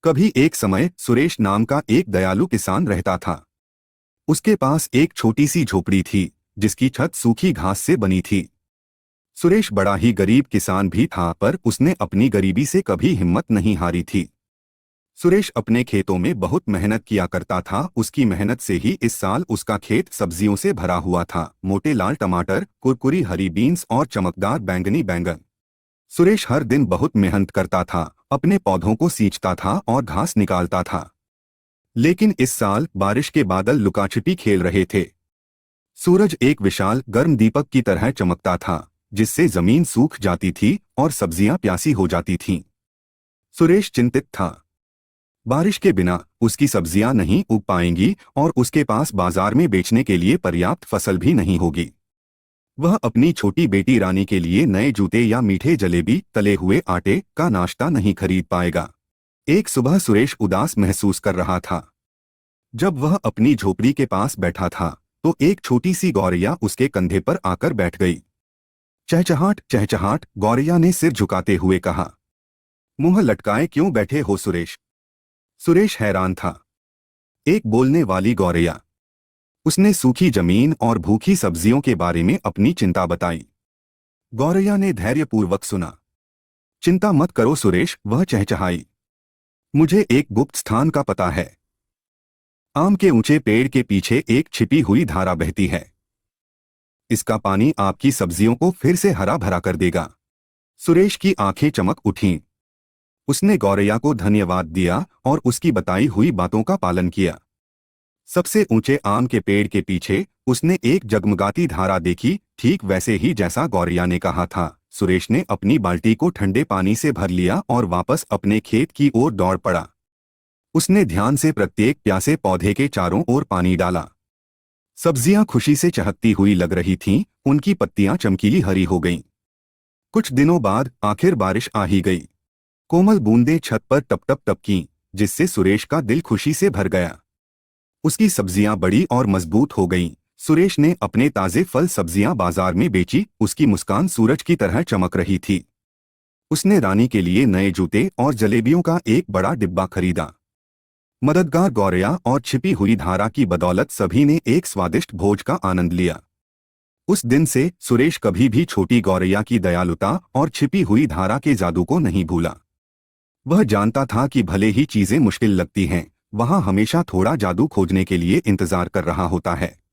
कभी एक समय सुरेश नाम का एक दयालु किसान रहता था। उसके पास एक छोटी सी झोपड़ी थी जिसकी छत सूखी घास से बनी थी। सुरेश बड़ा ही गरीब किसान भी था, पर उसने अपनी गरीबी से कभी हिम्मत नहीं हारी थी। सुरेश अपने खेतों में बहुत मेहनत किया करता था। उसकी मेहनत से ही इस साल उसका खेत सब्जियों से भरा हुआ था। मोटे लाल टमाटर, कुरकुरी हरी बीन्स और चमकदार बैंगनी बैंगन। सुरेश हर दिन बहुत मेहनत करता था, अपने पौधों को सींचता था और घास निकालता था। लेकिन इस साल बारिश के बादल लुकाछिपी खेल रहे थे। सूरज एक विशाल गर्म दीपक की तरह चमकता था, जिससे जमीन सूख जाती थी और सब्जियां प्यासी हो जाती थीं। सुरेश चिंतित था। बारिश के बिना उसकी सब्जियां नहीं उग पाएंगी और उसके पास बाजार में बेचने के लिए पर्याप्त फसल भी नहीं होगी। वह अपनी छोटी बेटी रानी के लिए नए जूते या मीठे जलेबी, तले हुए आटे का नाश्ता नहीं खरीद पाएगा। एक सुबह सुरेश उदास महसूस कर रहा था। जब वह अपनी झोपड़ी के पास बैठा था तो एक छोटी सी गौरैया उसके कंधे पर आकर बैठ गई। चहचहाट चहचहाट, गौरैया ने सिर झुकाते हुए कहा। मुंह लटकाए क्यों बैठे हो सुरेश? सुरेश हैरान था। एक बोलने वाली गौरैया। उसने सूखी जमीन और भूखी सब्जियों के बारे में अपनी चिंता बताई। गौरैया ने धैर्यपूर्वक सुना। चिंता मत करो सुरेश, वह चहचहाई। मुझे एक गुप्त स्थान का पता है। आम के ऊंचे पेड़ के पीछे एक छिपी हुई धारा बहती है। इसका पानी आपकी सब्जियों को फिर से हरा भरा कर देगा। सुरेश की आंखें चमक उठीं। उसने गौरैया को धन्यवाद दिया और उसकी बताई हुई बातों का पालन किया। सबसे ऊंचे आम के पेड़ के पीछे उसने एक जगमगाती धारा देखी, ठीक वैसे ही जैसा गौरैया ने कहा था। सुरेश ने अपनी बाल्टी को ठंडे पानी से भर लिया और वापस अपने खेत की ओर दौड़ पड़ा। उसने ध्यान से प्रत्येक प्यासे पौधे के चारों ओर पानी डाला। सब्जियां खुशी से चहकती हुई लग रही थीं, उनकी पत्तियां चमकीली हरी हो गईं। कुछ दिनों बाद आखिर बारिश आ ही गई। कोमल बूंदें छत पर टप टप टपकीं, जिससे सुरेश का दिल खुशी से भर गया। उसकी सब्जियां बड़ी और मजबूत हो गईं। सुरेश ने अपने ताजे फल सब्जियां बाजार में बेची। उसकी मुस्कान सूरज की तरह चमक रही थी। उसने रानी के लिए नए जूते और जलेबियों का एक बड़ा डिब्बा खरीदा। मददगार गौरैया और छिपी हुई धारा की बदौलत सभी ने एक स्वादिष्ट भोज का आनंद लिया। उस दिन से सुरेश कभी भी छोटी गौरैया की दयालुता और छिपी हुई धारा के जादू को नहीं भूला। वह जानता था कि भले ही चीजें मुश्किल लगती हैं, वहां हमेशा थोड़ा जादू खोजने के लिए इंतजार कर रहा होता है।